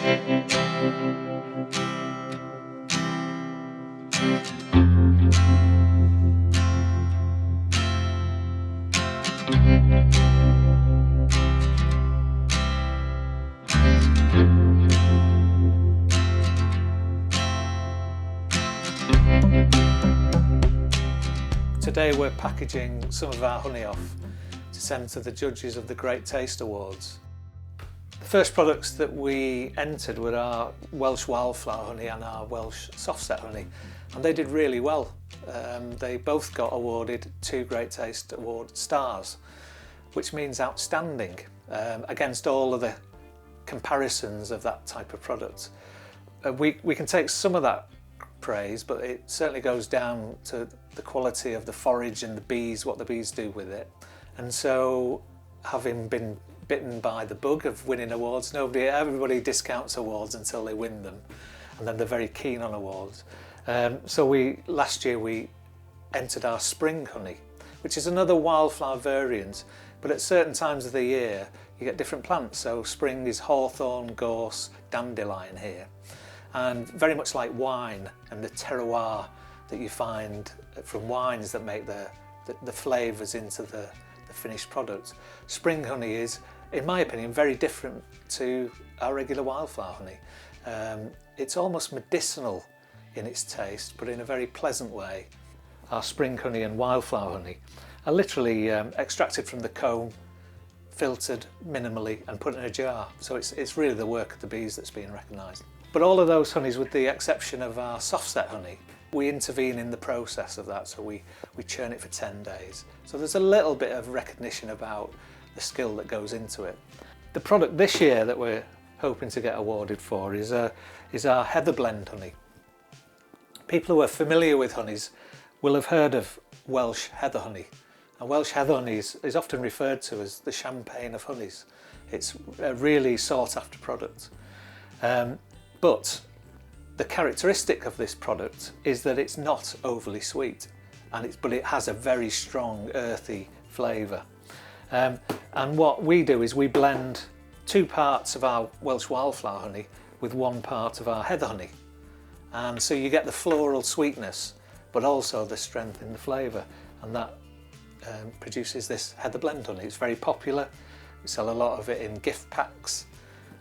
Today we're packaging some of our honey off to send to the judges of the Great Taste Awards. The first products that we entered were our Welsh wildflower honey and our Welsh softset honey, and they did really well. They both got awarded 2 Great Taste Award stars, which means outstanding against all of the comparisons of that type of product. We can take some of that praise, but it certainly goes down to the quality of the forage and the bees, what the bees do with it. And so, having been bitten by the bug of winning awards, everybody discounts awards until they win them, and then they're very keen on awards. So last year we entered our spring honey, which is another wildflower variant, but at certain times of the year you get different plants. So spring is hawthorn, gorse, dandelion here, and very much like wine and the terroir that you find from wines that make the flavours into the finished product. Spring honey is, in my opinion, very different to our regular wildflower honey. It's almost medicinal in its taste, but in a very pleasant way. Our spring honey and wildflower honey are literally extracted from the comb, filtered minimally and put in a jar. So it's really the work of the bees that's being recognised. But all of those honeys, with the exception of our softset honey, we intervene in the process of that, so we churn it for 10 days. So there's a little bit of recognition about the skill that goes into it. The product this year that we're hoping to get awarded for is our heather blend honey. People who are familiar with honeys will have heard of Welsh heather honey. And Welsh heather honey is often referred to as the champagne of honeys. It's a really sought after product. But the characteristic of this product is that it's not overly sweet, but it has a very strong earthy flavour. And what we do is we blend 2 parts of our Welsh wildflower honey with 1 part of our heather honey. And so you get the floral sweetness, but also the strength in the flavour, and that produces this heather blend honey. It's very popular. We sell a lot of it in gift packs.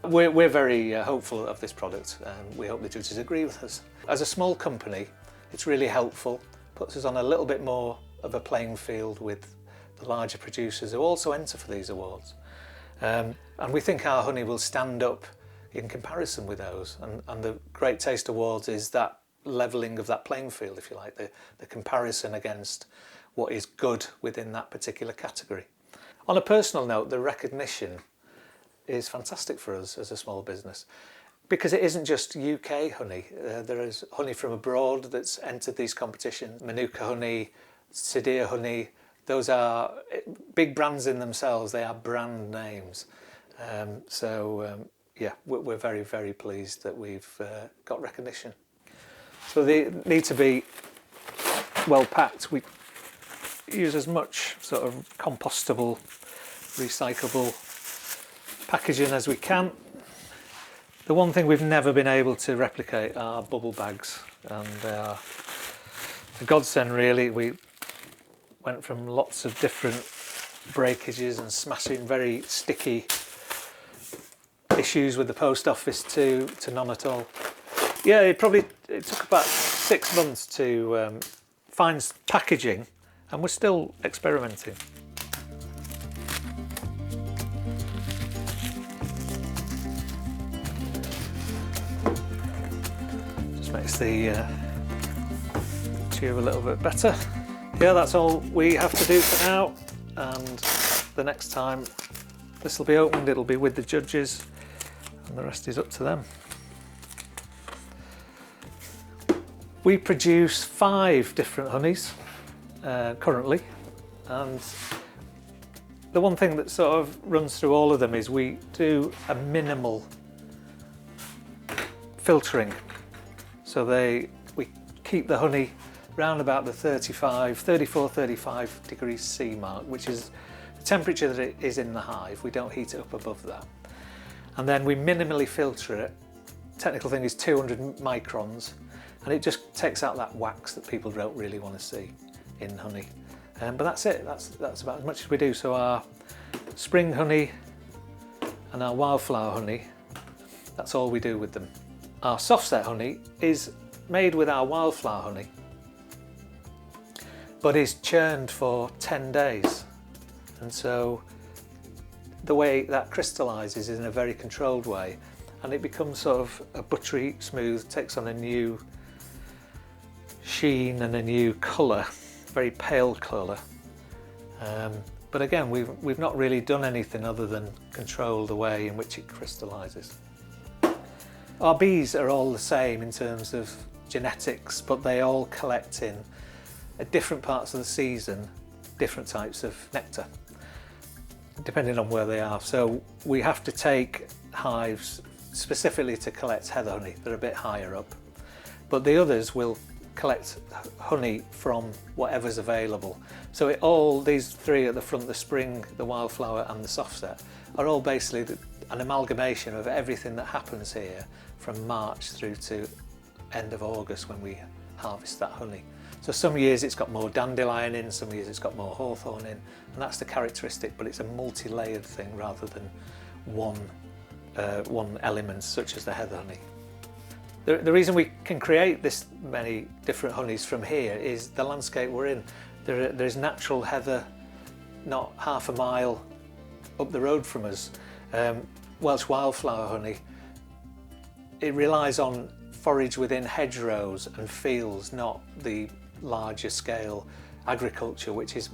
We're very hopeful of this product, and we hope the judges agree with us. As a small company, it's really helpful, puts us on a little bit more of a playing field with the larger producers who also enter for these awards. And we think our honey will stand up in comparison with those, and the Great Taste Awards is that levelling of that playing field, if you like, the comparison against what is good within that particular category. On a personal note, the recognition is fantastic for us as a small business, because it isn't just UK honey. There is honey from abroad that's entered these competitions. Manuka honey, Sidir honey, those are big brands in themselves. They are brand names. Yeah, we're very, very pleased that we've got recognition. So they need to be well packed. We use as much sort of compostable, recyclable packaging as we can. The one thing we've never been able to replicate are bubble bags, and they are a godsend really. We went from lots of different breakages and smashing, very sticky issues with the post office to none at all. Yeah, it took about 6 months to find packaging, and we're still experimenting. Just makes the tube a little bit better. Yeah, that's all we have to do for now, and the next time this will be opened, it'll be with the judges, and the rest is up to them. We produce 5 different honeys currently, and the one thing that sort of runs through all of them is we do a minimal filtering. So we keep the honey round about the 34-35 degrees C mark, which is the temperature that it is in the hive. We don't heat it up above that. And then we minimally filter it technical thing is 200 microns, and it just takes out that wax that people don't really want to see in honey. But that's it, that's about as much as we do. So our spring honey and our wildflower honey, that's all we do with them. Our soft set honey is made with our wildflower honey, but is churned for 10 days. And so the way that crystallises is in a very controlled way, and it becomes sort of a buttery smooth, takes on a new sheen and a new colour, very pale colour. But again, we've not really done anything other than control the way in which it crystallises. Our bees are all the same in terms of genetics, but they all collect in, at different parts of the season, different types of nectar, depending on where they are. So we have to take hives specifically to collect heather honey. They're a bit higher up, but the others will collect honey from whatever's available. So these three at the front, the spring, the wildflower and the soft set, are all basically an amalgamation of everything that happens here from March through to end of August when we harvest that honey. So some years it's got more dandelion in, some years it's got more hawthorn in, and that's the characteristic, but it's a multi-layered thing rather than one element such as the heather honey. The reason we can create this many different honeys from here is the landscape we're in. There's natural heather not half a mile up the road from us. Welsh wildflower honey, it relies on forage within hedgerows and fields, not the larger scale agriculture, which is,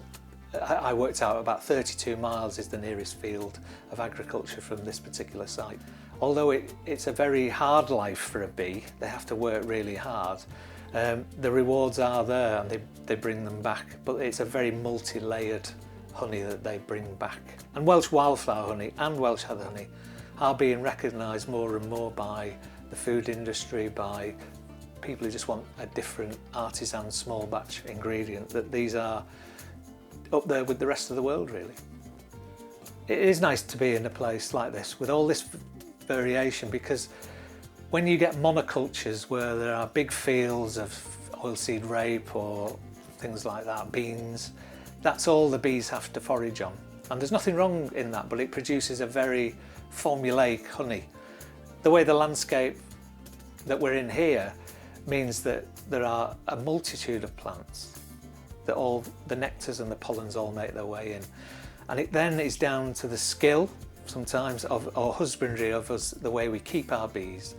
I worked out, about 32 miles is the nearest field of agriculture from this particular site. Although it's a very hard life for a bee, they have to work really hard, the rewards are there and they bring them back, but it's a very multi-layered honey that they bring back. And Welsh wildflower honey and Welsh heather honey are being recognised more and more by the food industry, by people who just want a different artisan small batch ingredient, that these are up there with the rest of the world really. It is nice to be in a place like this with all this variation, because when you get monocultures where there are big fields of oilseed rape or things like that, beans, that's all the bees have to forage on. And there's nothing wrong in that, but it produces a very formulaic honey. The way the landscape that we're in here means that there are a multitude of plants that all the nectars and the pollens all make their way in. And it then is down to the skill sometimes or husbandry of us, the way we keep our bees,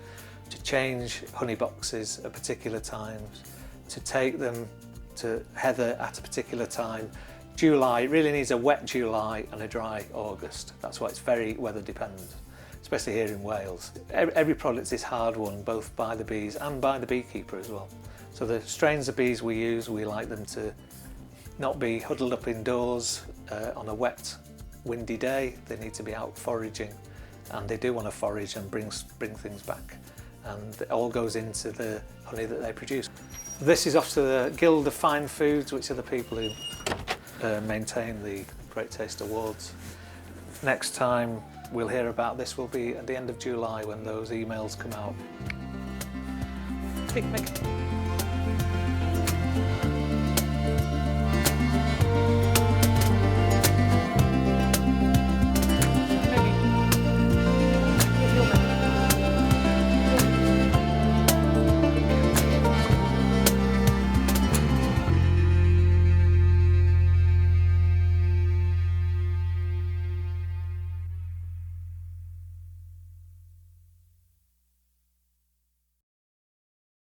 to change honey boxes at particular times, to take them to heather at a particular time. July, it really needs a wet July and a dry August. That's why it's very weather dependent, especially here in Wales. Every product is hard won, both by the bees and by the beekeeper as well. So the strains of bees we use, we like them to not be huddled up indoors on a wet, windy day. They need to be out foraging, and they do want to forage and bring things back. And it all goes into the honey that they produce. This is off to the Guild of Fine Foods, which are the people who maintain the Great Taste Awards. Next time we'll hear about this will be at the end of July when those emails come out. Hey,